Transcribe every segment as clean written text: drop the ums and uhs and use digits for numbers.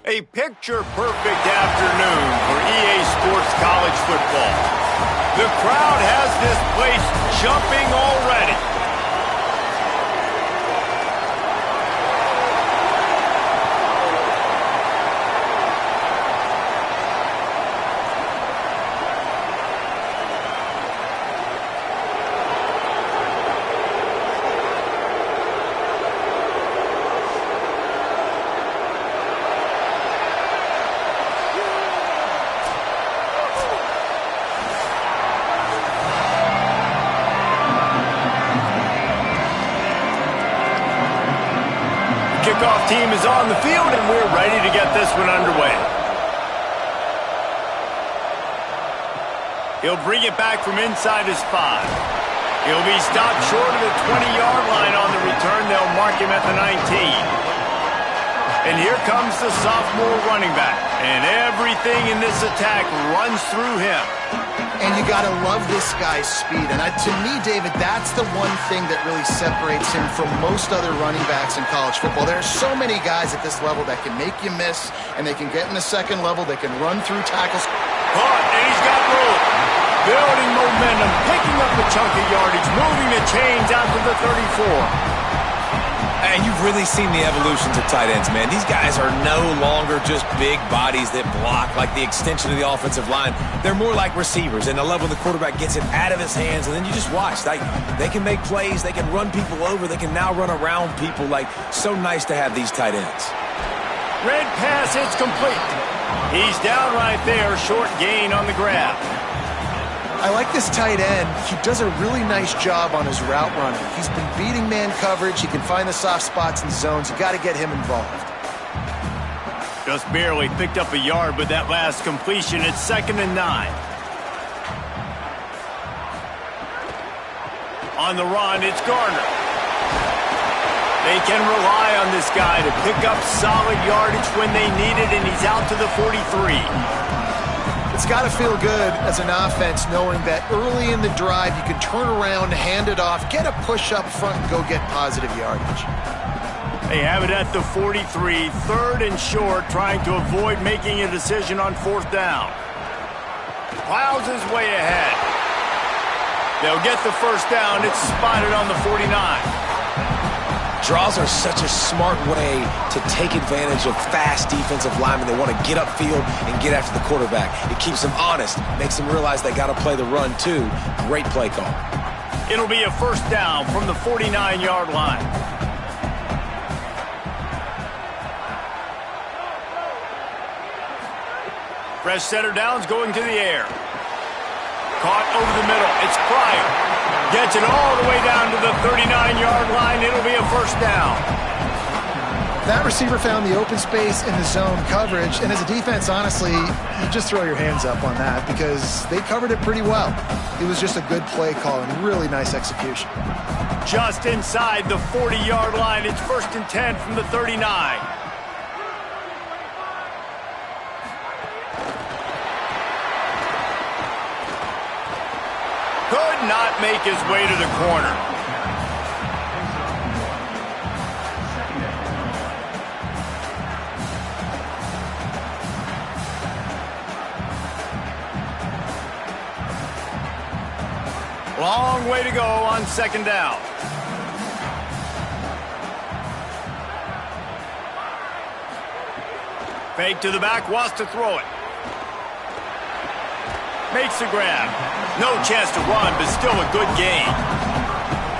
A picture-perfect afternoon for EA Sports College Football. The crowd has this place jumping already. Kickoff team is on the field, and we're ready to get this one underway. He'll bring it back from inside his 5. He'll be stopped short of the 20-yard line on the return. They'll mark him at the 19. And here comes the sophomore running back. And everything in this attack runs through him. And you got to love this guy's speed. And to me, David, that's the one thing that really separates him from most other running backs in college football. There are so many guys at this level that can make you miss, and they can get in the second level, they can run through tackles. Caught, and he's got room. Building momentum, picking up a chunk of yardage, moving the chains out to the 34. And you've really seen the evolutions of tight ends, man. These guys are no longer just big bodies that block like the extension of the offensive line. They're more like receivers, and the level the quarterback gets it out of his hands, and then you just watch. They can make plays. They can run people over. They can now run around people. So nice to have these tight ends. Red pass, it's complete. He's down right there, short gain on the grab. I like this tight end. He does a really nice job on his route running. He's been beating man coverage. He can find the soft spots and zones. You got to get him involved. Just barely picked up a yard with that last completion. It's 2nd and 9. On the run, it's Garner. They can rely on this guy to pick up solid yardage when they need it, and he's out to the 43. It's got to feel good as an offense knowing that early in the drive you can turn around, hand it off, get a push up front, and go get positive yardage. They have it at the 43, 3rd and short, trying to avoid making a decision on 4th down. Plows his way ahead. They'll get the first down. It's spotted on the 49. Draws are such a smart way to take advantage of fast defensive linemen. They want to get upfield and get after the quarterback. It keeps them honest, makes them realize they got to play the run too. Great play call. It'll be a first down from the 49-yard line. Fresh center downs going to the air. Caught over the middle. It's Pryor. Gets it all the way down to the 39-yard line. It'll be a first down. That receiver found the open space in the zone coverage, and as a defense, honestly, you just throw your hands up on that because they covered it pretty well. It was just a good play call and really nice execution. Just inside the 40-yard line. It's 1st and 10 from the 39. Could not make his way to the corner. Long way to go on 2nd down. Fake to the back, wants to throw it. Makes the grab. No chance to run, but still a good gain.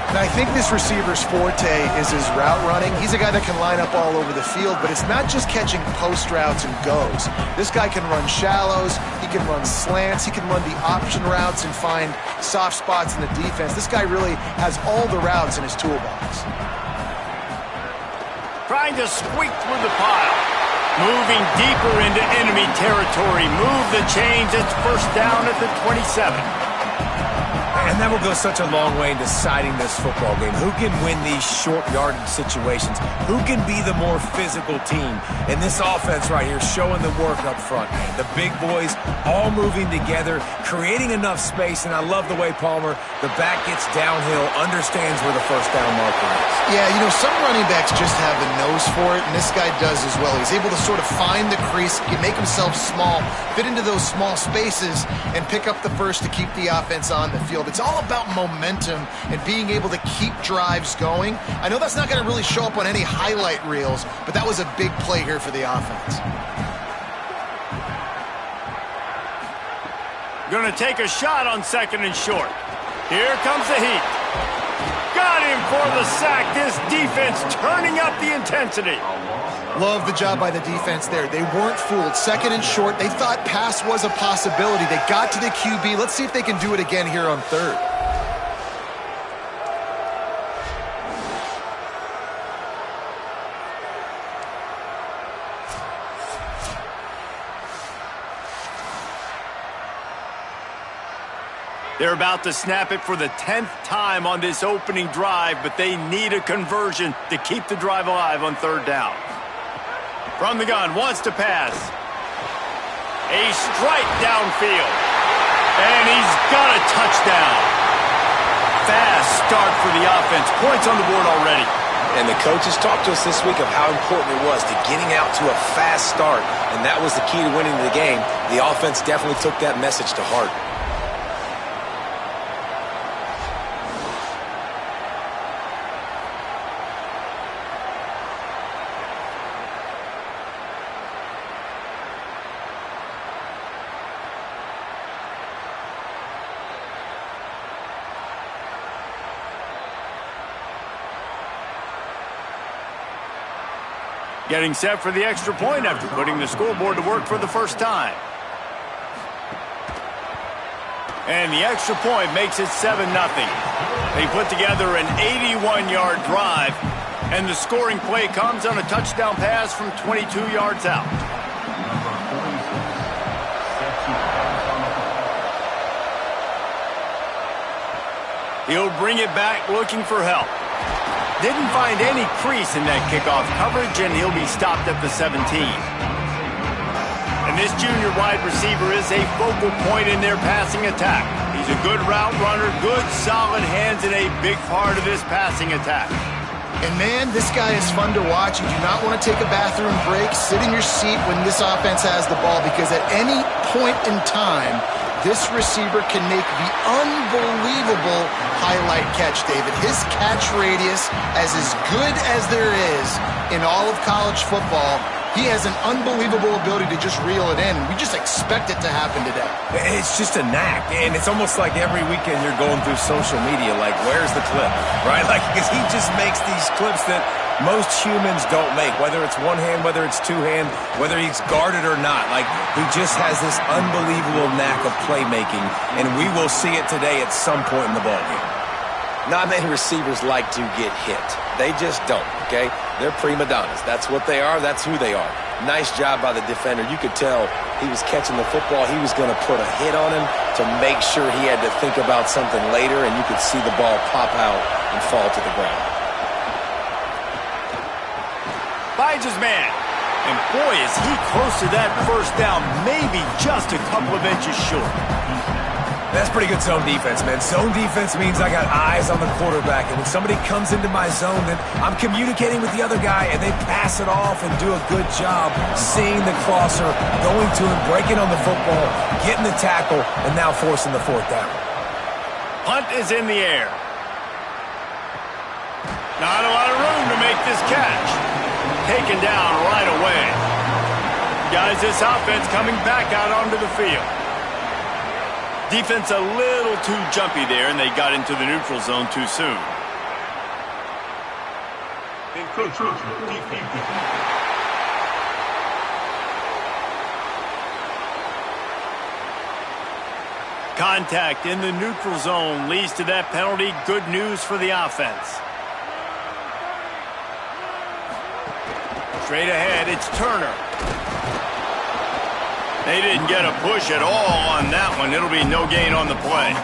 And I think this receiver's forte is his route running. He's a guy that can line up all over the field, but it's not just catching post routes and goes. This guy can run shallows, he can run slants, he can run the option routes and find soft spots in the defense. This guy really has all the routes in his toolbox. Trying to squeak through the pile. Moving deeper into enemy territory. Move the chains. It's first down at the 27. And that will go such a long way in deciding this football game. Who can win these short yardage situations? Who can be the more physical team? And this offense right here showing the work up front, man. The big boys all moving together, creating enough space. And I love the way Palmer, the back gets downhill, understands where the first down marker is. Yeah, you know, some running backs just have a nose for it, and this guy does as well. He's able to sort of find the crease, make himself small, fit into those small spaces, and pick up the first to keep the offense on the field. It's all about momentum and being able to keep drives going. I know that's not going to really show up on any highlight reels, but that was a big play here for the offense. Going to take a shot on 2nd and short. Here comes the heat. Got him for the sack. This defense turning up the intensity. Love the job by the defense there. They weren't fooled. 2nd and short. They thought pass was a possibility. They got to the QB. Let's see if they can do it again here on 3rd. They're about to snap it for the 10th time on this opening drive, but they need a conversion to keep the drive alive on 3rd down. From the gun, wants to pass. A strike downfield. And he's got a touchdown. Fast start for the offense. Points on the board already. And the coaches talked to us this week of how important it was to getting out to a fast start, and that was the key to winning the game. The offense definitely took that message to heart. Getting set for the extra point after putting the scoreboard to work for the first time. And the extra point makes it 7-0. They put together an 81-yard drive, and the scoring play comes on a touchdown pass from 22 yards out. He'll bring it back looking for help. Didn't find any crease in that kickoff coverage, and he'll be stopped at the 17. And this junior wide receiver is a focal point in their passing attack. He's a good route runner, good solid hands, and a big part of this passing attack. And man, this guy is fun to watch. You do not want to take a bathroom break. Sit in your seat when this offense has the ball, because at any point in time, this receiver can make the unbelievable highlight catch, David. His catch radius is as good as there is in all of college football. He has an unbelievable ability to just reel it in, and we just expect it to happen today. It's just a knack, and it's almost like every weekend you're going through social media, like, where's the clip, right? Like, because he just makes these clips that most humans don't make, whether it's one hand, whether it's two hand, whether he's guarded or not. Like, he just has this unbelievable knack of playmaking, and we will see it today at some point in the ballgame. Not many receivers like to get hit. They just don't, okay? They're prima donnas. That's what they are. That's who they are. Nice job by the defender. You could tell he was catching the football. He was going to put a hit on him to make sure he had to think about something later, and you could see the ball pop out and fall to the ground. Finds his man. And boy, is he close to that first down, maybe just a couple of inches short. That's pretty good zone defense, man. Zone defense means I got eyes on the quarterback, and when somebody comes into my zone, then I'm communicating with the other guy, and they pass it off and do a good job seeing the crosser, going to him, breaking on the football, getting the tackle, and now forcing the 4th down. Punt is in the air. Not a lot of room to make this catch. Taken down right away. Guys, this offense coming back out onto the field. Defense a little too jumpy there, and they got into the neutral zone too soon. Contact in the neutral zone leads to that penalty. Good news for the offense. Straight ahead, it's Turner. They didn't get a push at all on that one. It'll be no gain on the play.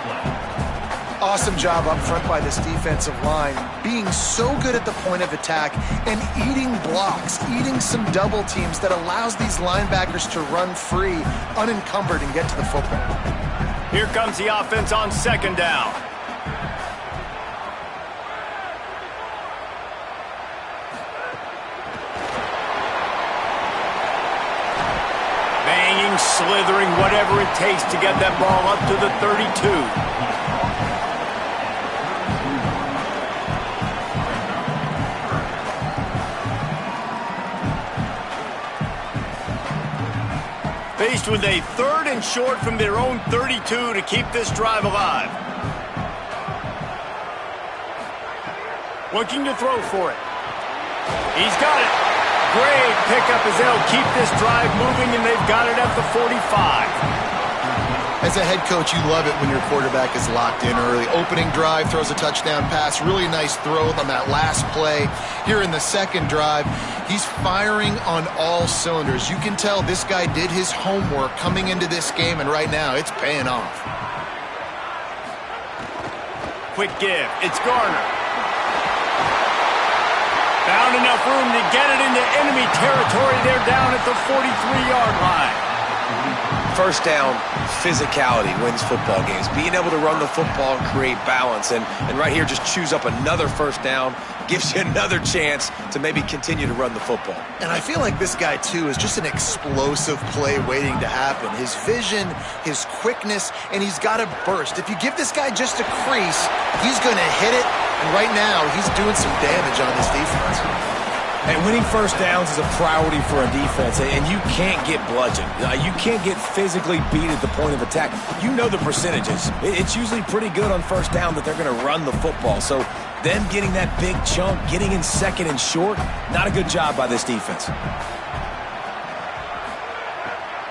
Awesome job up front by this defensive line, being so good at the point of attack and eating blocks, eating some double teams that allows these linebackers to run free, unencumbered, and get to the football. Here comes the offense on second down. Banging, slithering, whatever it takes to get that ball up to the 32. Faced with a 3rd and short from their own 32 to keep this drive alive. Looking to throw for it. He's got it. Great pickup as they'll keep this drive moving, and they've got it at the 45. As a head coach, you love it when your quarterback is locked in early. Opening drive, throws a touchdown pass. Really nice throw on that last play. Here in the second drive, he's firing on all cylinders. You can tell this guy did his homework coming into this game, and right now it's paying off. Quick give. It's Garner. Found enough room to get it into enemy territory. They're down at the 43-yard line. First down, physicality wins football games. Being able to run the football and create balance. And right here, just choose up another first down. Gives you another chance to maybe continue to run the football. And I feel like this guy, too, is just an explosive play waiting to happen. His vision, his quickness, and he's got a burst. If you give this guy just a crease, he's going to hit it. And right now, he's doing some damage on this defense. And winning first downs is a priority for a defense, and you can't get bludgeoned. You can't get physically beat at the point of attack. You know the percentages. It's usually pretty good on first down that they're going to run the football. So them getting that big chunk, getting in second and short, not a good job by this defense.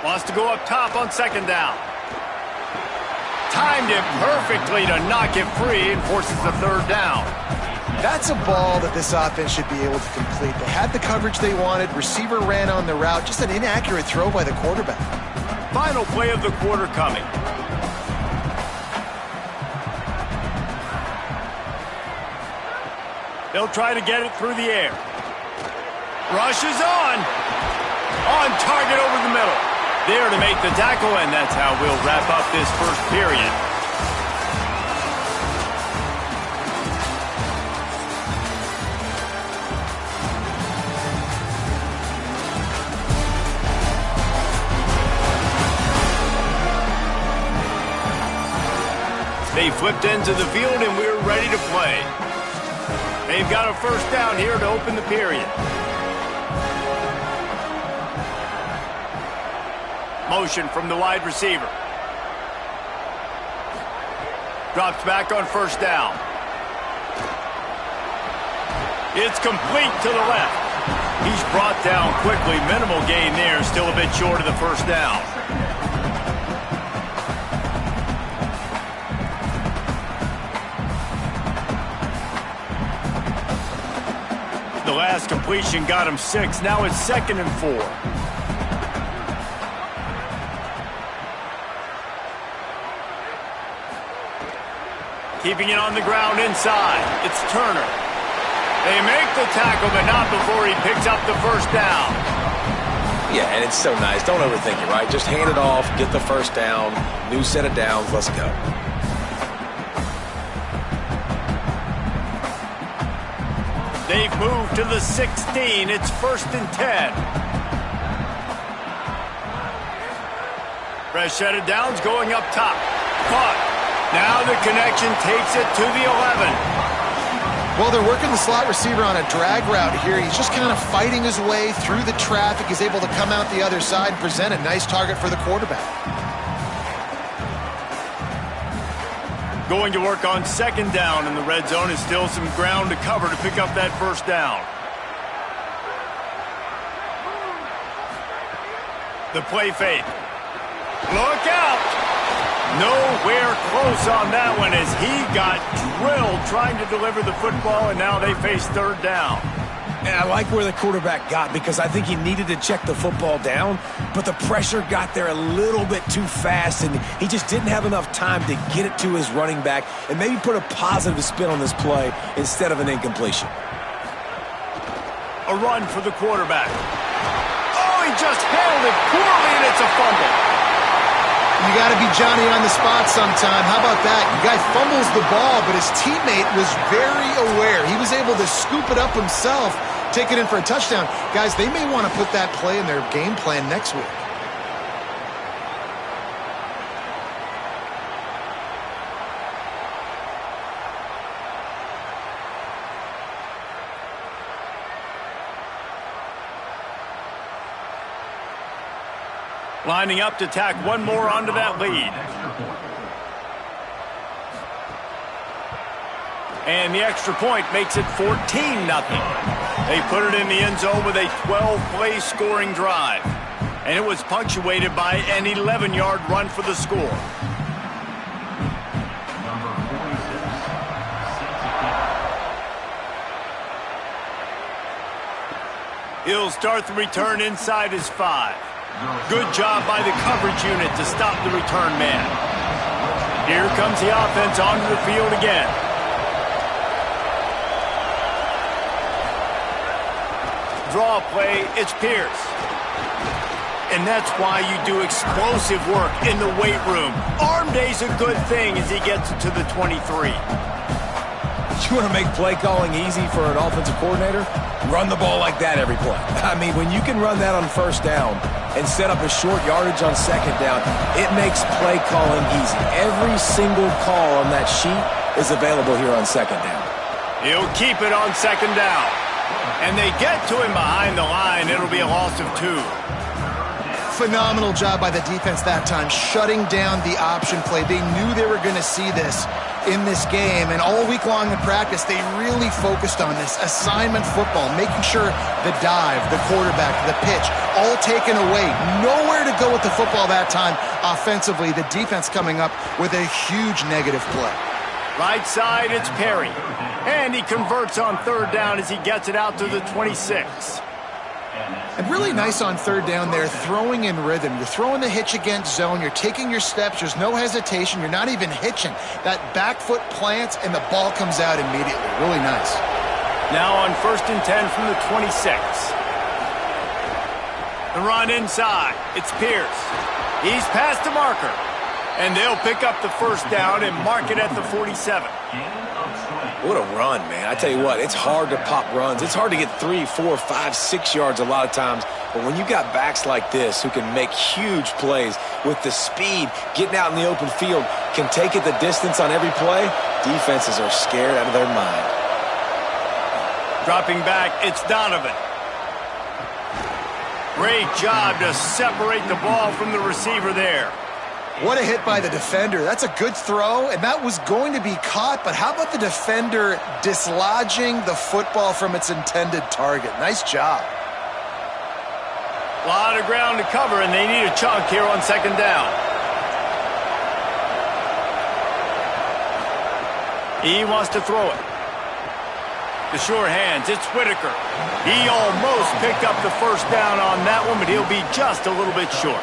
Wants to go up top on second down. Timed it perfectly to knock it free and forces the third down. That's a ball that this offense should be able to complete. They had the coverage they wanted. Receiver ran on the route. Just an inaccurate throw by the quarterback. Final play of the quarter coming. They'll try to get it through the air. Rushes on. On target over the middle. There to make the tackle, and that's how we'll wrap up this first period. They flipped into the field, and we're ready to play. They've got a first down here to open the period. Motion from the wide receiver. Drops back on first down. It's complete to the left. He's brought down quickly. Minimal gain there. Still a bit short of the first down. The last completion got him 6. Now it's 2nd and 4. Keeping it on the ground inside. It's Turner. They make the tackle, but not before he picks up the first down. Yeah, and it's so nice. Don't overthink it, right? Just hand it off, get the first down, new set of downs, let's go. They've moved to the 16. It's 1st and 10. Fresh set of downs going up top. Caught. Now the connection takes it to the 11. Well, they're working the slot receiver on a drag route here. He's just kind of fighting his way through the traffic. He's able to come out the other side and present a nice target for the quarterback. Going to work on 2nd down, and the red zone is still some ground to cover to pick up that first down. The play fake. Look out! Nowhere close on that one as he got drilled trying to deliver the football, and now they face 3rd down. And I like where the quarterback got because I think he needed to check the football down, but the pressure got there a little bit too fast, and he just didn't have enough time to get it to his running back and maybe put a positive spin on this play instead of an incompletion. A run for the quarterback. Oh, he just handled it poorly, and it's a fumble. You got to be Johnny on the spot sometime. How about that? The guy fumbles the ball, but his teammate was very aware. He was able to scoop it up himself, take it in for a touchdown. Guys, they may want to put that play in their game plan next week. Lining up to tack one more onto that lead. And the extra point makes it 14-0. They put it in the end zone with a 12-play scoring drive. And it was punctuated by an 11-yard run for the score. He'll start the return inside his 5. Good job by the coverage unit to stop the return man. Here comes the offense onto the field again. Draw play, it's Pierce. And that's why you do explosive work in the weight room. Arm day's a good thing as he gets it to the 23. You want to make play calling easy for an offensive coordinator? Run the ball like that every play. I mean, when you can run that on first down and set up a short yardage on second down, it makes play calling easy. Every single call on that sheet is available here on second down. He'll keep it on second down. And they get to him behind the line. It'll be a loss of 2. Phenomenal job by the defense that time, shutting down the option play. They knew they were going to see this in this game, and all week long in practice, they really focused on this assignment football, making sure the dive, the quarterback, the pitch, all taken away. Nowhere to go with the football that time offensively. The defense coming up with a huge negative play. Right side, it's Perry. And he converts on third down as he gets it out to the 26. And really nice on third down there, throwing in rhythm. You're throwing the hitch against zone. You're taking your steps. There's no hesitation. You're not even hitching. That back foot plants, and the ball comes out immediately. Really nice. Now on 1st and 10 from the 26. The run inside. It's Pierce. He's past the marker. And they'll pick up the first down and mark it at the 47. What a run, man. I tell you what, it's hard to pop runs. It's hard to get 3, 4, 5, 6 yards a lot of times. But when you got backs like this who can make huge plays with the speed, getting out in the open field, can take it the distance on every play, defenses are scared out of their mind. Dropping back, it's Donovan. Great job to separate the ball from the receiver there. What a hit by the defender. That's a good throw, and that was going to be caught, but how about the defender dislodging the football from its intended target? Nice job. A lot of ground to cover, and they need a chunk here on second down. He wants to throw it. The sure hands, it's Whitaker. He almost picked up the first down on that one, but he'll be just a little bit short.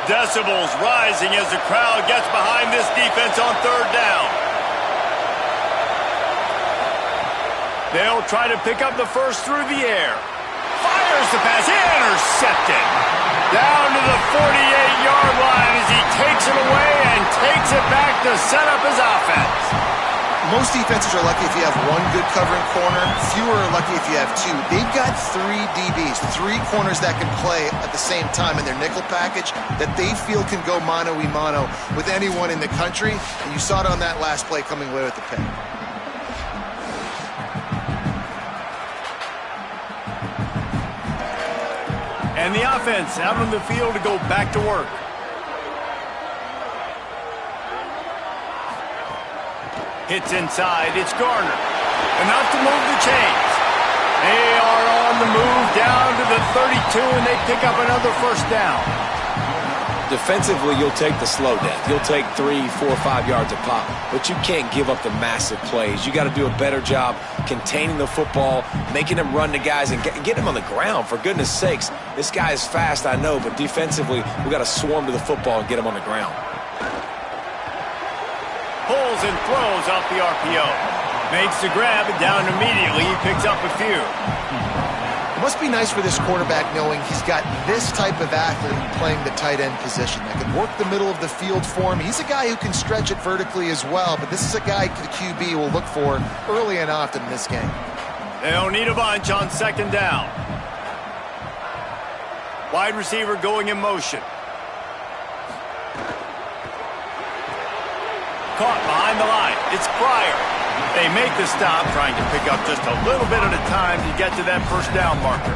Decibels rising as the crowd gets behind this defense on third down. They'll try to pick up the first through the air. Fires the pass, intercepted. Down to the 48-yard line as he takes it away and takes it back to set up his offense. Most defenses are lucky if you have one good covering corner. Fewer are lucky if you have 2. They've got 3 DBs, 3 corners that can play at the same time in their nickel package that they feel can go mano-a-mano with anyone in the country. And you saw it on that last play coming away with the pick. And the offense out on the field to go back to work. Hits inside, it's Garner. Enough to move the chains. They are on the move down to the 32, and they pick up another first down. Defensively, you'll take the slow death. You'll take 3, 4, 5 yards a pop, but you can't give up the massive plays. You got to do a better job containing the football, making them run to guys, and get them on the ground. For goodness sakes, this guy is fast, I know, but defensively, we got to swarm to the football and get him on the ground. Pulls and throws off the RPO. Makes the grab, and down immediately. He picks up a few. It must be nice for this quarterback knowing he's got this type of athlete playing the tight end position that can work the middle of the field for him. He's a guy who can stretch it vertically as well, but this is a guy the QB will look for early and often in this game. They'll need a bunch on second down. Wide receiver going in motion. Caught behind the line. It's Pryor. They make the stop, trying to pick up just a little bit at a time to get to that first down marker.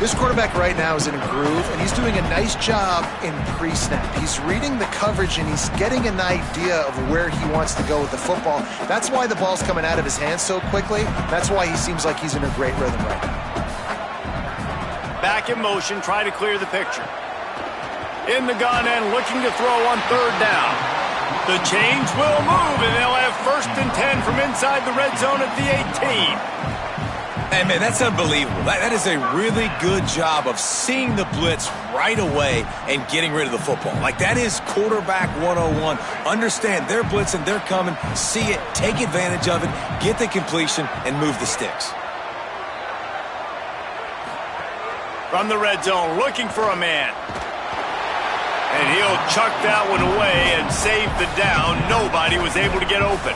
This quarterback right now is in a groove, and he's doing a nice job in pre-snap. He's reading the coverage, and he's getting an idea of where he wants to go with the football. That's why the ball's coming out of his hands so quickly. That's why he seems like he's in a great rhythm right now. Back in motion, try to clear the picture. In the gun and looking to throw on third down. The chains will move, and they'll have 1st and 10 from inside the red zone at the 18. Hey, man, that's unbelievable. That is a really good job of seeing the blitz right away and getting rid of the football. Like, that is quarterback 101. Understand they're blitzing, they're coming, see it, take advantage of it, get the completion, and move the sticks. From the red zone, looking for a man. And he'll chuck that one away and save the down. Nobody was able to get open.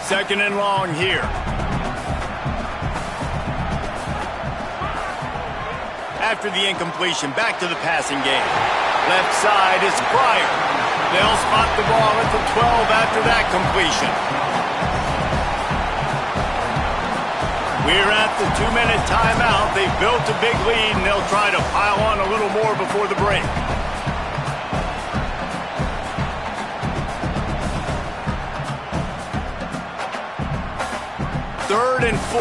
Second and long here. After the incompletion, back to the passing game. Left side is Pryor. They'll spot the ball at the 12 after that completion. We're at the 2-minute timeout. They've built a big lead, and they'll try to pile on a little more before the break. Third and 4.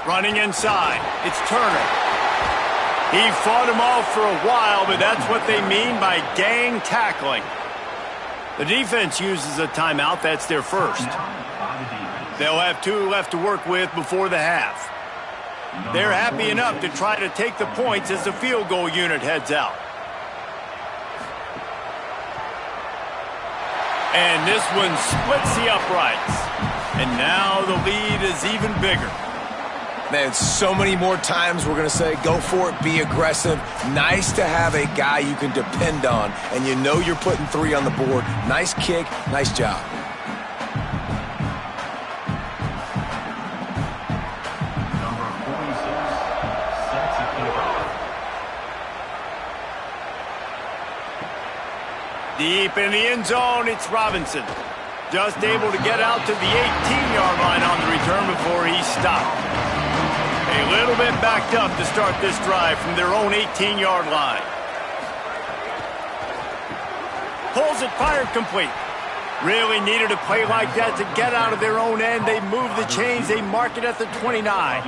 Running inside. It's Turner. He fought him off for a while, but that's what they mean by gang tackling. The defense uses a timeout. That's their first. They'll have 2 left to work with before the half. They're happy enough to try to take the points as the field goal unit heads out. And this one splits the uprights. And now the lead is even bigger. Man, so many more times we're going to say, go for it, be aggressive. Nice to have a guy you can depend on, and you know you're putting 3 on the board. Nice kick, nice job. Deep in the end zone, it's Robinson. Just able to get out to the 18-yard line on the return before he stopped. A little bit backed up to start this drive from their own 18-yard line. Pulls it, fired complete. Really needed a play like that to get out of their own end. They move the chains. They mark it at the 29.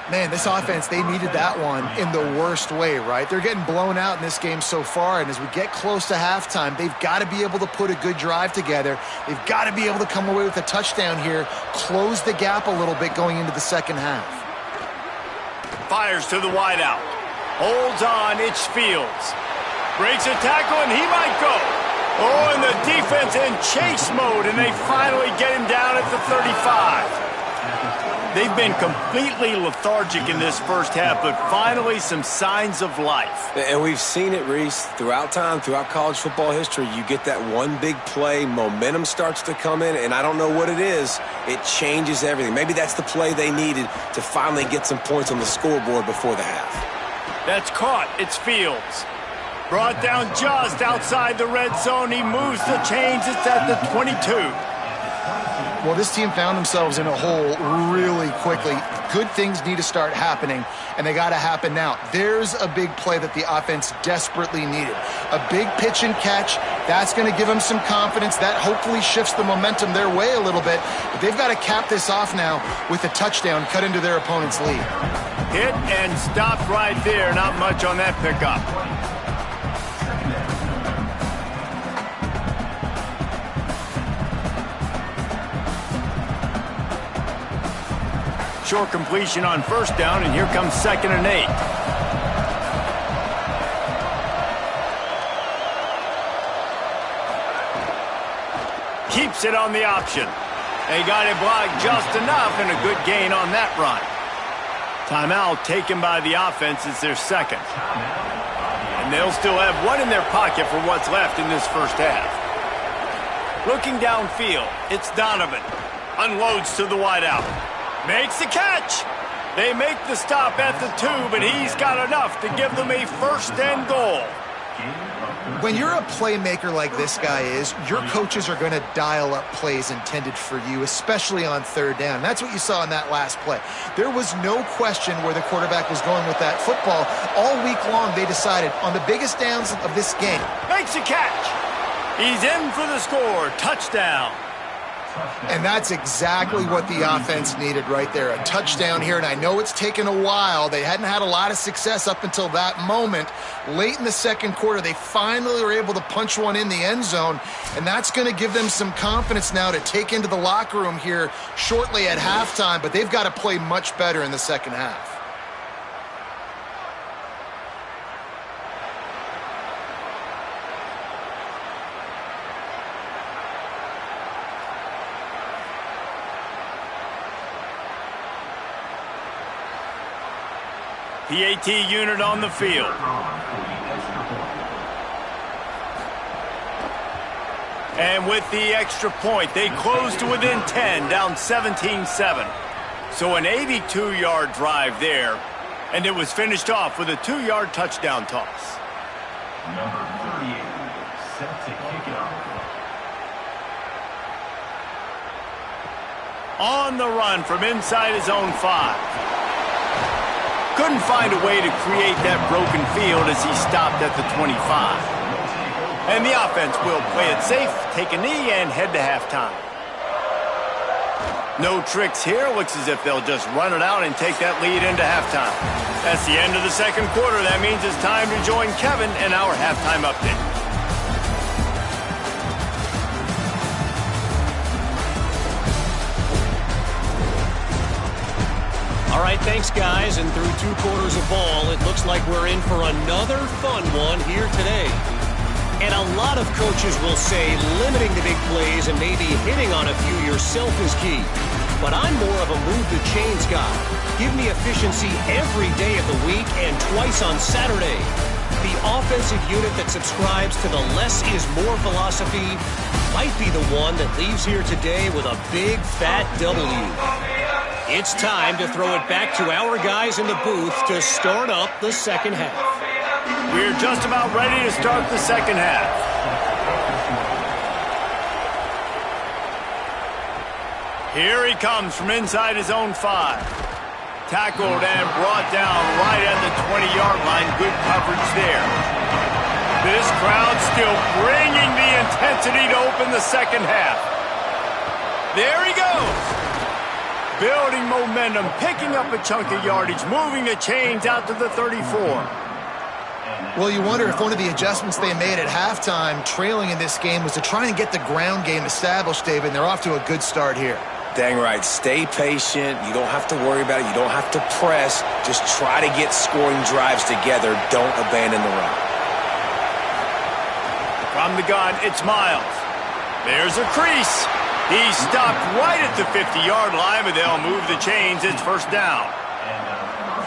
Man, this offense, they needed that one in the worst way, right? They're getting blown out in this game so far, and as we get close to halftime, they've got to be able to put a good drive together. They've got to be able to come away with a touchdown here, close the gap a little bit going into the second half. Fires to the wideout. Holds on, it's Fields. Breaks a tackle, and he might go. Oh, and the defense in chase mode, and they finally get him down at the 35. They've been completely lethargic in this first half, but finally some signs of life. And we've seen it, Reese, throughout time, throughout college football history. You get that one big play, momentum starts to come in, and I don't know what it is. It changes everything. Maybe that's the play they needed to finally get some points on the scoreboard before the half. That's caught. It's Fields. Brought down just outside the red zone. He moves the chains. It's at the 22. Well, this team found themselves in a hole really quickly. Good things need to start happening, and they got to happen now. There's a big play that the offense desperately needed. A big pitch and catch. That's going to give them some confidence. That hopefully shifts the momentum their way a little bit. But they've got to cap this off now with a touchdown cut into their opponent's lead. Hit and stopped right there. Not much on that pickup. Short completion on first down, and here comes 2nd and 8. Keeps it on the option. They got it blocked just enough, and a good gain on that run. Timeout taken by the offense. It's their second. And they'll still have one in their pocket for what's left in this first half. Looking downfield, it's Donovan. Unloads to the wideout. Makes the catch. They make the stop at the 2, but he's got enough to give them a 1st and goal. When you're a playmaker like this guy is, your coaches are going to dial up plays intended for you, especially on 3rd down. That's what you saw in that last play. There was no question where the quarterback was going with that football. All week long, they decided on the biggest downs of this game. Makes a catch. He's in for the score. Touchdown. And that's exactly what the offense needed right there, a touchdown here. And I know it's taken a while. They hadn't had a lot of success up until that moment. Late in the second quarter, they finally were able to punch one in the end zone, and that's going to give them some confidence now to take into the locker room here shortly at halftime, but they've got to play much better in the second half. PAT unit on the field. And with the extra point, they close to within 10, down 17-7. So an 82-yard drive there, and it was finished off with a 2-yard touchdown toss. Number 38, set to kick it off. On the run from inside his own 5. Couldn't find a way to create that broken field as he stopped at the 25. And the offense will play it safe, take a knee, and head to halftime. No tricks here. Looks as if they'll just run it out and take that lead into halftime. That's the end of the second quarter. That means it's time to join Kevin in our halftime update. All right, thanks, guys. And through 2 quarters of ball, it looks like we're in for another fun one here today. And a lot of coaches will say limiting the big plays and maybe hitting on a few yourself is key. But I'm more of a move the chains guy. Give me efficiency every day of the week and twice on Saturday. The offensive unit that subscribes to the less is more philosophy might be the one that leaves here today with a big fat W. It's time to throw it back to our guys in the booth to start up the second half. We're just about ready to start the second half. Here he comes from inside his own 5. Tackled and brought down right at the 20-yard line. Good coverage there. This crowd still bringing the intensity to open the second half. There he goes. Building momentum, picking up a chunk of yardage, moving the chains out to the 34. Well, you wonder if one of the adjustments they made at halftime, trailing in this game, was to try and get the ground game established, David, and they're off to a good start here. Dang right. Stay patient. You don't have to worry about it. You don't have to press. Just try to get scoring drives together. Don't abandon the run. From the gun, it's Miles. There's a crease. He stopped right at the 50-yard line, but they'll move the chains. It's first down.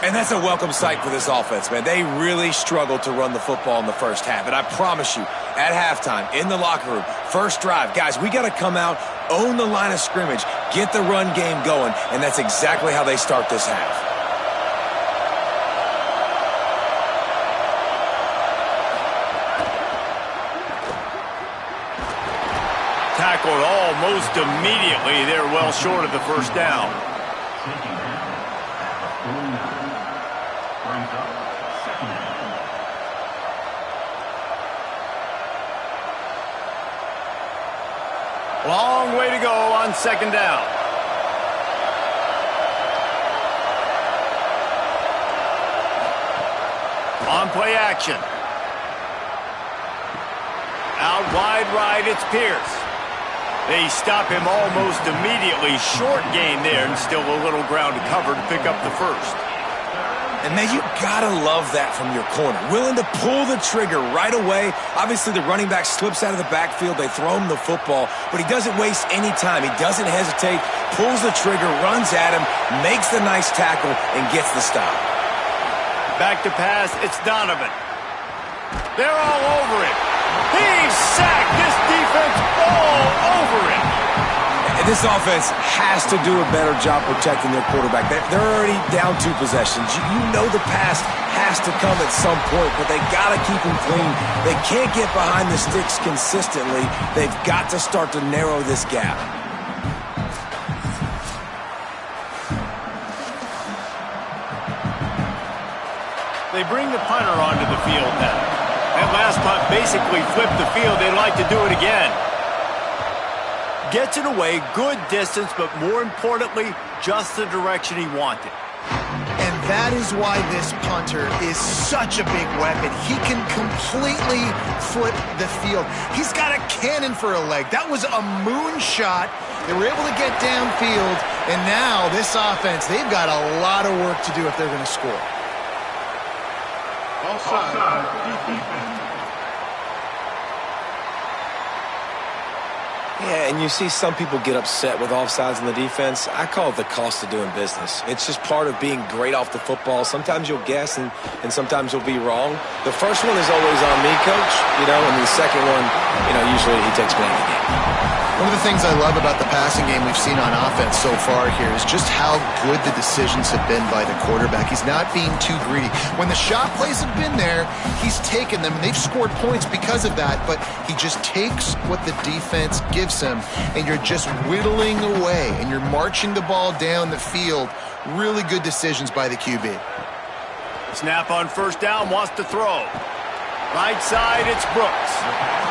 And that's a welcome sight for this offense, man. They really struggled to run the football in the first half. And I promise you, at halftime, in the locker room, first drive, guys, we got to come out, own the line of scrimmage, get the run game going, and that's exactly how they start this half. tackled almost immediately. They're well short of the first down. Taking down at the 49. Brings up second down. Long way to go on second down. On play action. Out wide right, it's Pierce. They stop him almost immediately. Short gain there, and still a little ground to cover to pick up the first. And, man, you got to love that from your corner. Willing to pull the trigger right away. Obviously, the running back slips out of the backfield. They throw him the football, but he doesn't waste any time. He doesn't hesitate, pulls the trigger, runs at him, makes the nice tackle, and gets the stop. Back to pass, it's Donovan. They're all over it. He's sacked. This defense all over it. And this offense has to do a better job protecting their quarterback. They're already down 2 possessions. You know the pass has to come at some point, but they got to keep him clean. They can't get behind the sticks consistently. They've got to start to narrow this gap. They bring the punter onto the field now. That last punt basically flipped the field. They'd like to do it again. Gets it away, good distance, but more importantly, just the direction he wanted. And that is why this punter is such a big weapon. He can completely flip the field. He's got a cannon for a leg. That was a moonshot. They were able to get downfield, and now this offense, they've got a lot of work to do if they're going to score. Offside. Defense. Yeah, and you see some people get upset with offsides in the defense. I call it the cost of doing business. It's just part of being great off the football. Sometimes you'll guess and sometimes you'll be wrong. The first one is always on me, coach, and the second one, usually he takes blame of the game. One of the things I love about the passing game we've seen on offense so far here is just how good the decisions have been by the quarterback. He's not being too greedy. When the shot plays have been there, he's taken them, and they've scored points because of that, but he just takes what the defense gives him, and you're just whittling away, and you're marching the ball down the field. Really good decisions by the QB. Snap on first down, wants to throw. Right side, it's Brooks.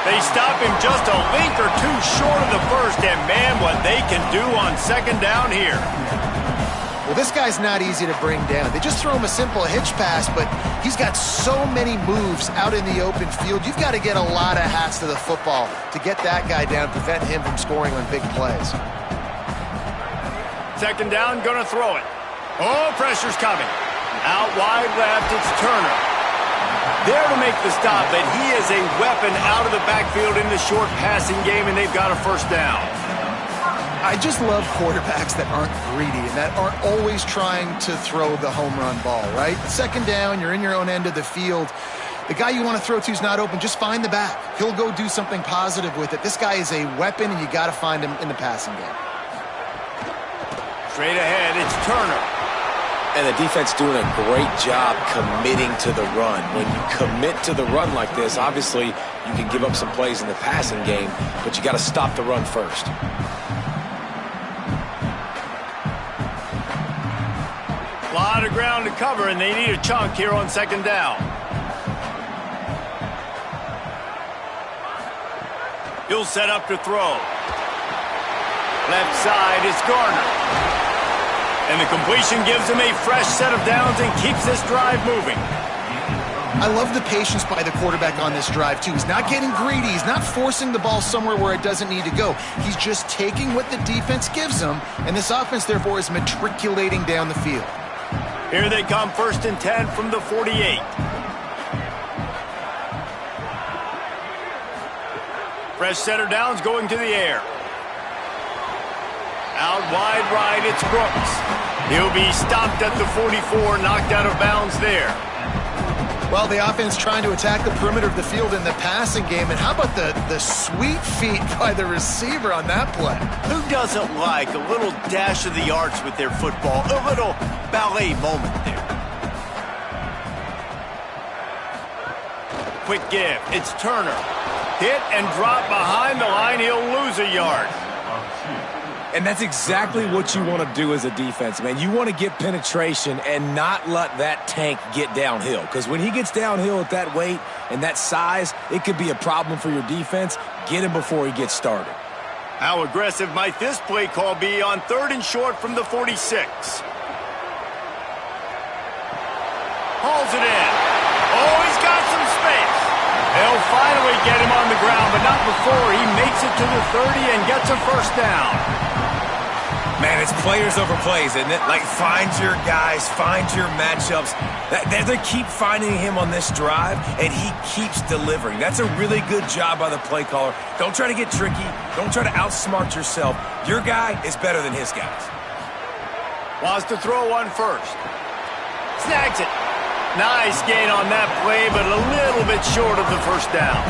They stop him just a link or two short of the first, and man, what they can do on second down here. Well, this guy's not easy to bring down. They just throw him a simple hitch pass, but he's got so many moves out in the open field. You've got to get a lot of hats to the football to get that guy down, prevent him from scoring on big plays. Second down, gonna throw it. Oh, pressure's coming. Out wide left, it's Turner. There to make the stop, but he is a weapon out of the backfield in the short passing game, and they've got a first down. I just love quarterbacks that aren't greedy and that aren't always trying to throw the home run ball, right? Second down, you're in your own end of the field. The guy you want to throw to is not open. Just find the back. He'll go do something positive with it. This guy is a weapon, and you got to find him in the passing game. Straight ahead, it's Turner. And the defense doing a great job committing to the run. When you commit to the run like this, obviously you can give up some plays in the passing game, but you got to stop the run first. A lot of ground to cover, and they need a chunk here on second down. He'll set up to throw. Left side is Garner. And the completion gives him a fresh set of downs and keeps this drive moving. I love the patience by the quarterback on this drive, too. He's not getting greedy. He's not forcing the ball somewhere where it doesn't need to go. He's just taking what the defense gives him, and this offense, therefore, is matriculating down the field. Here they come, 1st and 10 from the 48. Fresh set of downs going to the air. Out wide right, it's Brooks. He'll be stopped at the 44, knocked out of bounds there. Well, the offense trying to attack the perimeter of the field in the passing game, and how about the sweet feet by the receiver on that play? Who doesn't like a little dash of the arts with their football, a little ballet moment there? Quick give, it's Turner. Hit and drop behind the line, he'll lose a yard. And that's exactly what you want to do as a defense, man. You want to get penetration and not let that tank get downhill. Because when he gets downhill at that weight and that size, it could be a problem for your defense. Get him before he gets started. How aggressive might this play call be on 3rd and short from the 46? Hauls it in. Oh, he's got some space. They'll finally get him on the ground, but not before he makes it to the 30 and gets a first down. Man, it's players over plays, isn't it? Like, find your guys, find your matchups. They keep finding him on this drive, and he keeps delivering. That's a really good job by the play caller. Don't try to get tricky. Don't try to outsmart yourself. Your guy is better than his guys. Wants to throw one first. Snags it. Nice gain on that play, but a little bit short of the first down.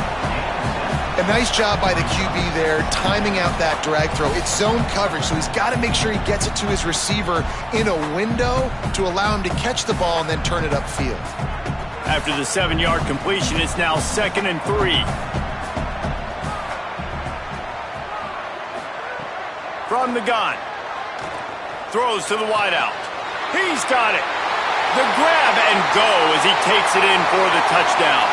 A nice job by the QB there, timing out that drag throw. It's zone coverage, so he's got to make sure he gets it to his receiver in a window to allow him to catch the ball and then turn it upfield. After the 7-yard completion, it's now 2nd and 3. From the gun. Throws to the wideout. He's got it. The grab and go as he takes it in for the touchdown.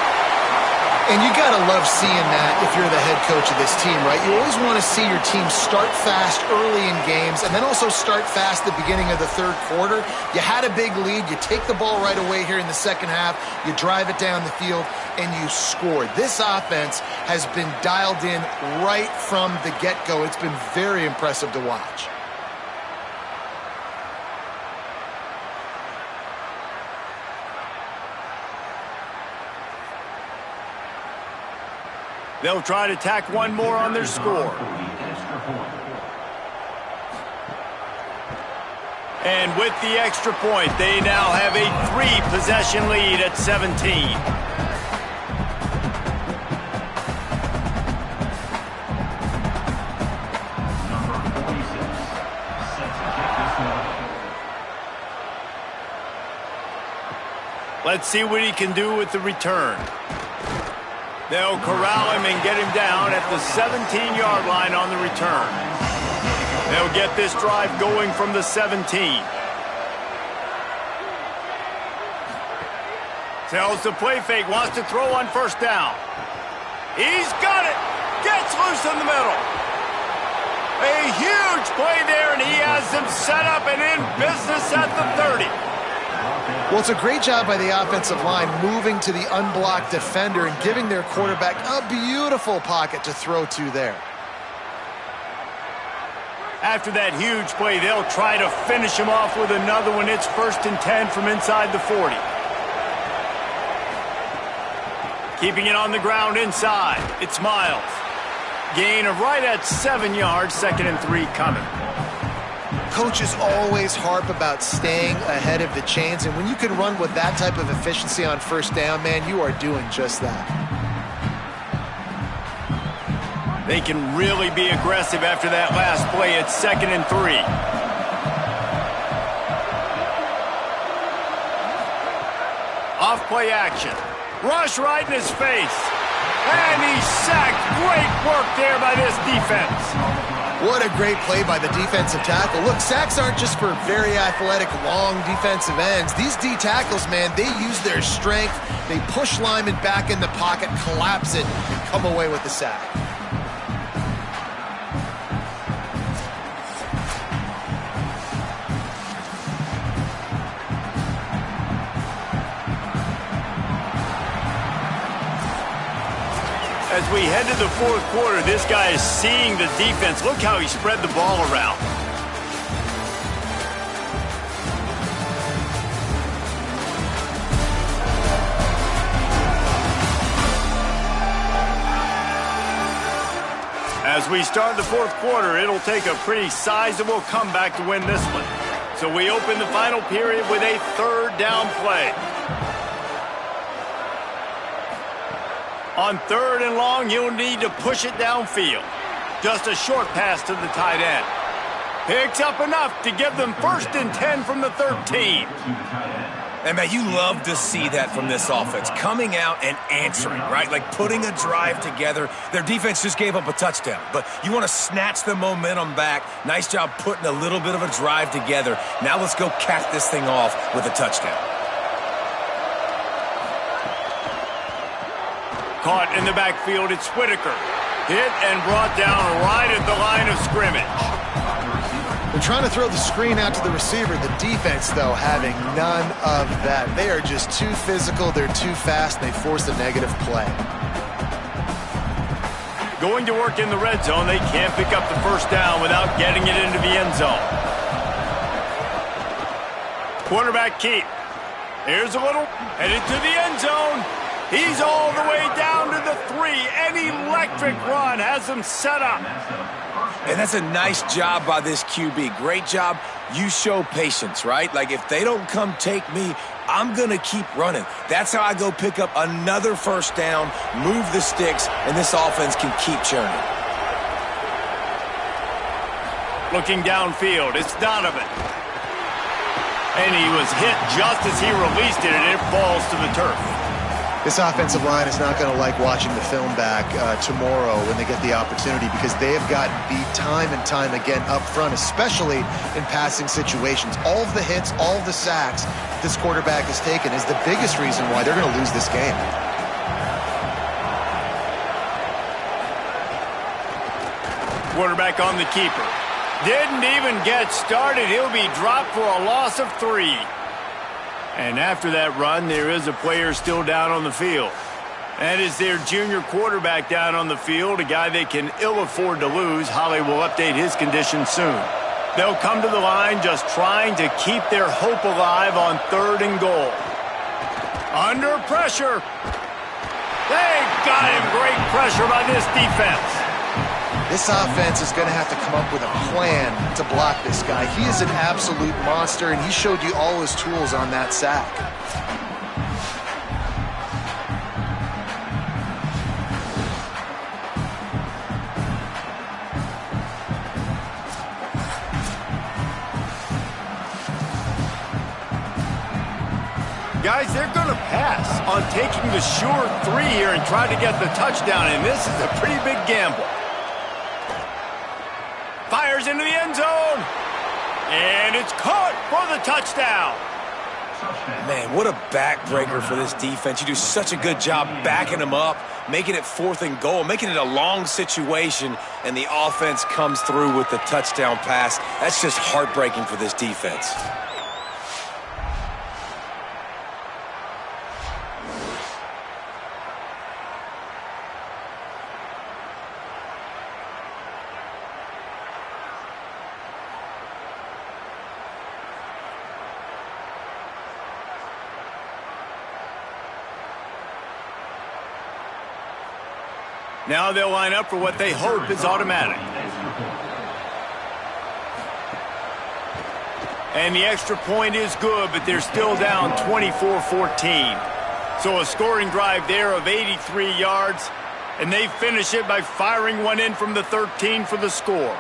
And you got to love seeing that if you're the head coach of this team, right? You always want to see your team start fast early in games and then also start fast at the beginning of the 3rd quarter. You had a big lead. You take the ball right away here in the 2nd half. You drive it down the field, and you scored. This offense has been dialed in right from the get-go. It's been very impressive to watch. They'll try to tack one more on their score. And with the extra point, they now have a 3-possession lead at 17. Let's see what he can do with the return. They'll corral him and get him down at the 17-yard line on the return. They'll get this drive going from the 17. Tells the play fake, wants to throw on first down. He's got it. Gets loose in the middle. A huge play there, and he has them set up and in business at the 30. Well, it's a great job by the offensive line moving to the unblocked defender and giving their quarterback a beautiful pocket to throw to there. After that huge play, they'll try to finish him off with another one. It's 1st and 10 from inside the 40. Keeping it on the ground inside. It's Miles. Gain of right at 7 yards, 2nd and 3 coming. Coaches always harp about staying ahead of the chains, and when you can run with that type of efficiency on first down, man, you are doing just that. They can really be aggressive after that last play. It's 2nd and 3. Off play action. Rush right in his face. And he's sacked. Great work there by this defense. What a great play by the defensive tackle. Look, sacks aren't just for very athletic, long defensive ends. These D tackles, man, they use their strength. They push linemen back in the pocket, collapse it, and come away with the sack. As we head to the 4th quarter, this guy is seeing the defense. Look how he spread the ball around. As we start the 4th quarter, it'll take a pretty sizable comeback to win this one. So we open the final period with a 3rd down play. On 3rd and long, you'll need to push it downfield. Just a short pass to the tight end. Picks up enough to give them 1st and 10 from the 13. And, man, you love to see that from this offense, coming out and answering, right? Like putting a drive together. Their defense just gave up a touchdown, but you want to snatch the momentum back. Nice job putting a little bit of a drive together. Now let's go cap this thing off with a touchdown. Caught in the backfield, it's Whitaker. Hit and brought down right at the line of scrimmage. They're trying to throw the screen out to the receiver. The defense, though, having none of that. They are just too physical, they're too fast, and they force a negative play. Going to work in the red zone, they can't pick up the first down without getting it into the end zone. Quarterback keep. Here's a little, headed to the end zone. He's all the way down to the 3. An electric run has him set up. And that's a nice job by this QB. Great job. You show patience, right? Like, if they don't come take me, I'm going to keep running. That's how I go pick up another first down, move the sticks, and this offense can keep churning. Looking downfield, it's Donovan. And he was hit just as he released it, and it falls to the turf. This offensive line is not going to like watching the film back tomorrow when they get the opportunity, because they have gotten beat time and time again up front, especially in passing situations. All of the hits, all of the sacks this quarterback has taken is the biggest reason why they're going to lose this game. Quarterback on the keeper. Didn't even get started. He'll be dropped for a loss of 3. And after that run, there is a player still down on the field. That is their junior quarterback down on the field, a guy they can ill afford to lose. Holly will update his condition soon. They'll come to the line just trying to keep their hope alive on 3rd and goal. Under pressure. They got him. Great pressure by this defense. This offense is going to have to come up with a plan to block this guy. He is an absolute monster, and he showed you all his tools on that sack. Guys, they're going to pass on taking the sure 3 here and try to get the touchdown, and this is a pretty big gamble. Fires into the end zone. And it's caught for the touchdown. Man, what a backbreaker for this defense. You do such a good job backing them up, making it 4th and goal, making it a long situation, and the offense comes through with the touchdown pass. That's just heartbreaking for this defense. Now they'll line up for what they hope is automatic. And the extra point is good, but they're still down 24-14. So a scoring drive there of 83 yards, and they finish it by firing one in from the 13 for the score.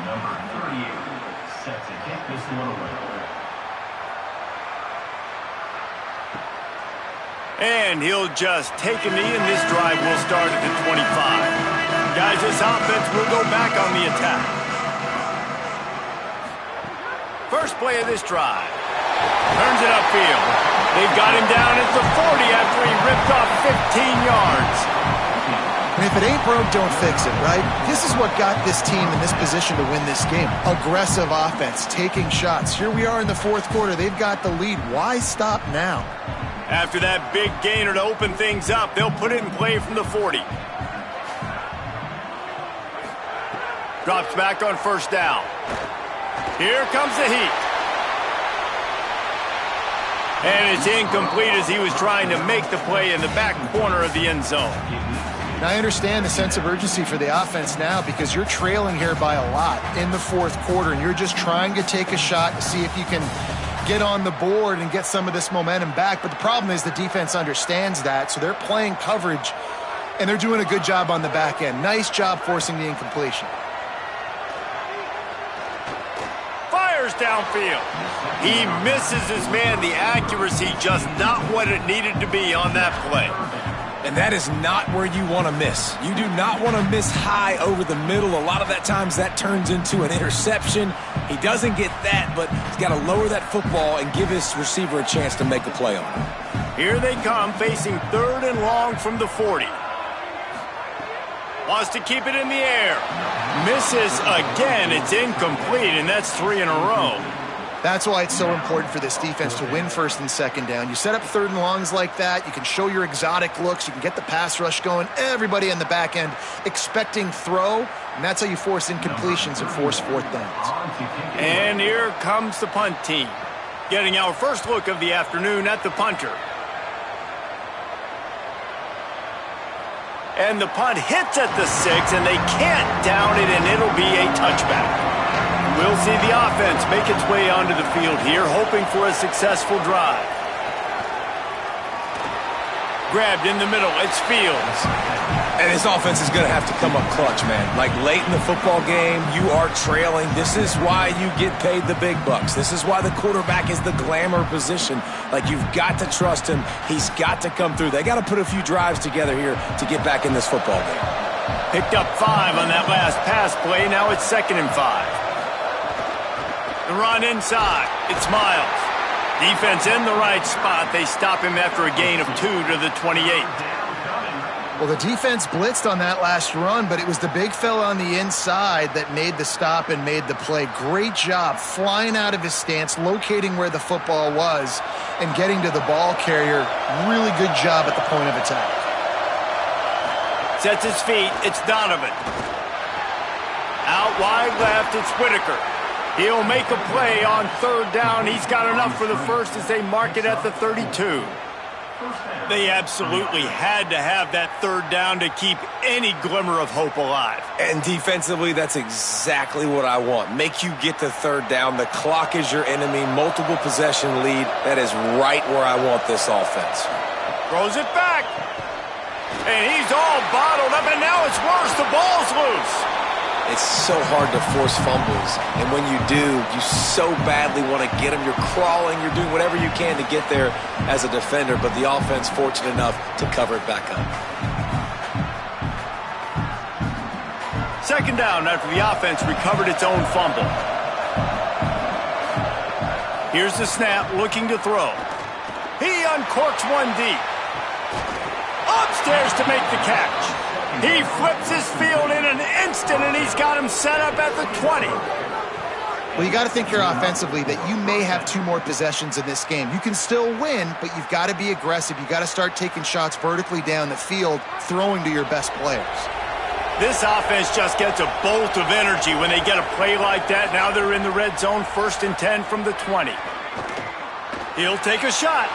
Number 38, set to kick this one away. And he'll just take a knee, and this drive will start at the 25. Guys, this offense will go back on the attack. First play of this drive. Turns it upfield. They've got him down at the 40 after he ripped off 15 yards. And if it ain't broke, don't fix it, right? This is what got this team in this position to win this game. Aggressive offense, taking shots. Here we are in the 4th quarter. They've got the lead. Why stop now? After that big gainer to open things up, they'll put it in play from the 40. Drops back on first down. Here comes the heat. And it's incomplete as he was trying to make the play in the back corner of the end zone. Now, I understand the sense of urgency for the offense now, because you're trailing here by a lot in the 4th quarter, and you're just trying to take a shot to see if you can get on the board and get some of this momentum back. But the problem is the defense understands that, so they're playing coverage, and they're doing a good job on the back end. Nice job forcing the incompletion. Fires downfield. He misses his man. The accuracy just not what it needed to be on that play. And that is not where you want to miss. You do not want to miss high over the middle. A lot of that times that turns into an interception. He doesn't get that, but he's got to lower that football and give his receiver a chance to make a play on it. Here they come, facing 3rd and long from the 40. Wants to keep it in the air. Misses again. It's incomplete, and that's 3 in a row. That's why it's so important for this defense to win 1st and 2nd down. You set up 3rd and longs like that, you can show your exotic looks, you can get the pass rush going, everybody on the back end expecting throw, and that's how you force incompletions and force 4th downs. And here comes the punt team, getting our first look of the afternoon at the punter. And the punt hits at the 6, and they can't down it, and it'll be a touchback. We'll see the offense make its way onto the field here, hoping for a successful drive. Grabbed in the middle, it's Fields. And his offense is going to have to come up clutch, man. Like late in the football game, you are trailing. This is why you get paid the big bucks. This is why the quarterback is the glamour position. Like, you've got to trust him. He's got to come through. They got to put a few drives together here to get back in this football game. Picked up 5 on that last pass play. Now it's 2nd and 5. The run inside. It's Miles. Defense in the right spot. They stop him after a gain of 2 to the 28. Well, the defense blitzed on that last run, but it was the big fella on the inside that made the stop and made the play. Great job flying out of his stance, locating where the football was, and getting to the ball carrier. Really good job at the point of attack. Sets his feet. It's Donovan. Out wide left, it's Whitaker. He'll make a play on 3rd down. He's got enough for the first as they mark it at the 32. They absolutely had to have that 3rd down to keep any glimmer of hope alive. And defensively, that's exactly what I want. Make you get to 3rd down. The clock is your enemy. Multiple possession lead. That is right where I want this offense. Throws it back. And he's all bottled up, and now it's worse. The ball's loose. It's so hard to force fumbles, and when you do, you so badly want to get them. You're crawling, you're doing whatever you can to get there as a defender, but the offense fortunate enough to cover it back up. 2nd down after the offense recovered its own fumble. Here's the snap, looking to throw. He uncorks one deep. Upstairs to make the catch. He flips his field in an instant, and he's got him set up at the 20. Well, you got to think here offensively that you may have 2 more possessions in this game. You can still win, but you've got to be aggressive. You've got to start taking shots vertically down the field, throwing to your best players. This offense just gets a bolt of energy when they get a play like that. Now they're in the red zone, 1st and 10 from the 20. He'll take a shot.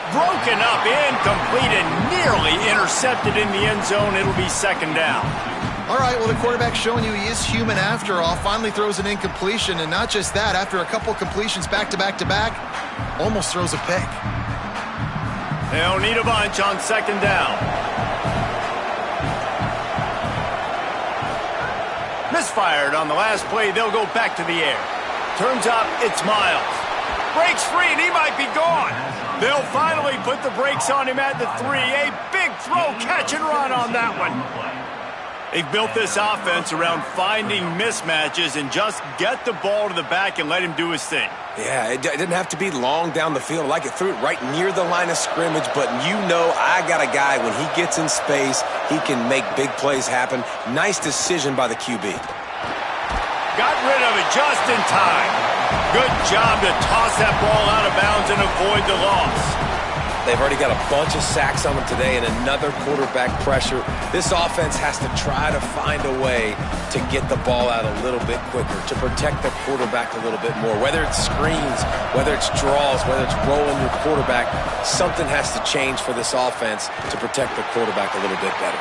Broken up, incomplete, and nearly intercepted in the end zone. It'll be 2nd down. All right, well, the quarterback's showing you he is human after all. Finally throws an incompletion, and not just that, after a couple completions back-to-back-to-back, almost throws a pick. They'll need a bunch on 2nd down. Misfired on the last play. They'll go back to the air. Turns up, it's Miles. Breaks free, and he might be gone. They'll finally put the brakes on him at the 3. A big throw, catch and run on that one. They've built this offense around finding mismatches and just get the ball to the back and let him do his thing. Yeah, it didn't have to be long down the field. Like it threw it right near the line of scrimmage, but you know I got a guy, when he gets in space, he can make big plays happen. Nice decision by the QB. Got rid of it just in time. Good job to toss that ball out of bounds and avoid the loss. They've already got a bunch of sacks on them today and another quarterback pressure. This offense has to try to find a way to get the ball out a little bit quicker, to protect the quarterback a little bit more. Whether it's screens, whether it's draws, whether it's rolling your quarterback, something has to change for this offense to protect the quarterback a little bit better.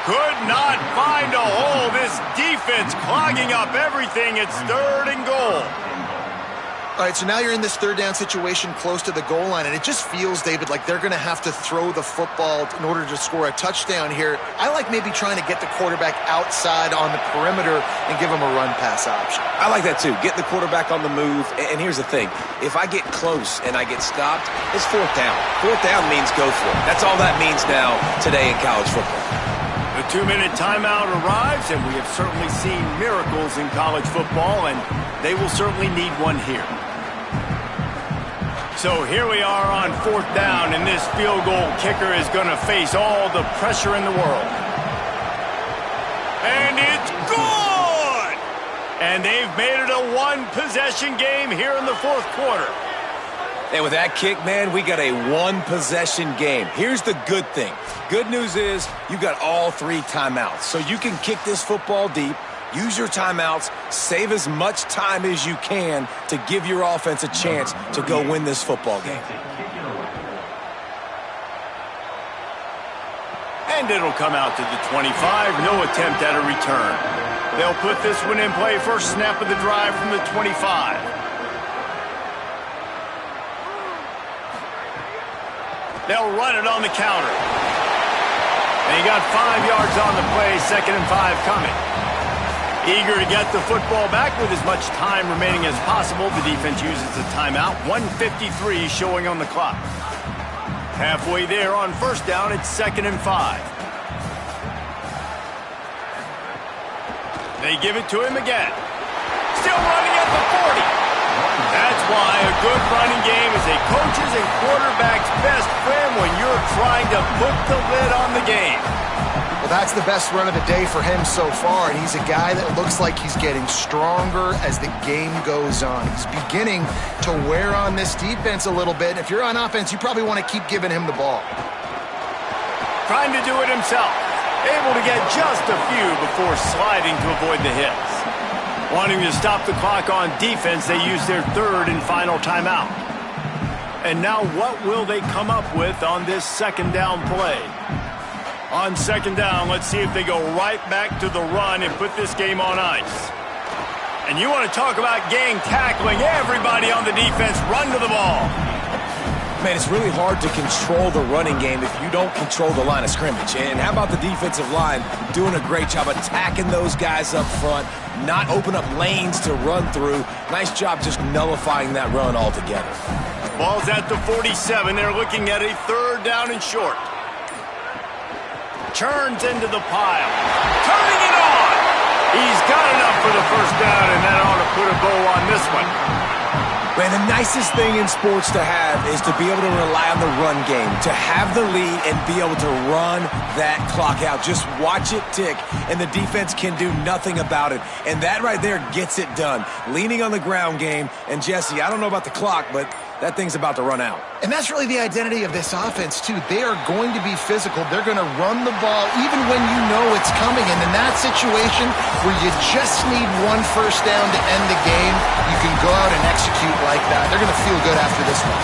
Could not find a hole. This defense clogging up everything. It's 3rd and goal. All right, so now you're in this third down situation close to the goal line, and it just feels, David, like they're going to have to throw the football in order to score a touchdown here. I like maybe trying to get the quarterback outside on the perimeter and give him a run-pass option. I like that too. Get the quarterback on the move. And here's the thing. If I get close and I get stopped, it's fourth down. Fourth down means go for it. That's all that means now today in college football. The 2-minute timeout arrives, and we have certainly seen miracles in college football, and they will certainly need one here. So here we are on fourth down, and this field goal kicker is going to face all the pressure in the world. And it's good! And they've made it a one-possession game here in the fourth quarter. And with that kick, man, we got a one-possession game. Here's the good thing. Good news is you got all 3 timeouts. So you can kick this football deep, use your timeouts, save as much time as you can to give your offense a chance to go win this football game. And it'll come out to the 25. No attempt at a return. They'll put this one in play. First snap of the drive from the 25. They'll run it on the counter. And he got 5 yards on the play, 2nd and 5 coming. Eager to get the football back with as much time remaining as possible. The defense uses a timeout. 1:53 showing on the clock. Halfway there on first down, it's 2nd and 5. They give it to him again. Still running at the 40. That's why a good running game is a coach's and quarterback's best friend when you're trying to put the lid on the game. Well, that's the best run of the day for him so far, and he's a guy that looks like he's getting stronger as the game goes on. He's beginning to wear on this defense a little bit. If you're on offense, you probably want to keep giving him the ball. Trying to do it himself. Able to get just a few before sliding to avoid the hits. Wanting to stop the clock on defense, they use their 3rd and final timeout. And now what will they come up with on this 2nd down play? On 2nd down, let's see if they go right back to the run and put this game on ice. And you want to talk about gang tackling. Everybody on the defense run to the ball. Man, it's really hard to control the running game if you don't control the line of scrimmage. And how about the defensive line doing a great job attacking those guys up front, not open up lanes to run through. Nice job just nullifying that run altogether. Ball's at the 47. They're looking at a 3rd down and short. Turns into the pile. Turning it on! He's got enough for the first down, and that ought to put a bow on this one. Man, the nicest thing in sports to have is to be able to rely on the run game, to have the lead and be able to run that clock out. Just watch it tick, and the defense can do nothing about it. And that right there gets it done. Leaning on the ground game. And, Jesse, I don't know about the clock, but that thing's about to run out. And that's really the identity of this offense, too. They are going to be physical. They're going to run the ball even when you know it's coming. And in that situation where you just need 1 first down to end the game, you can go out and execute like that. They're going to feel good after this one.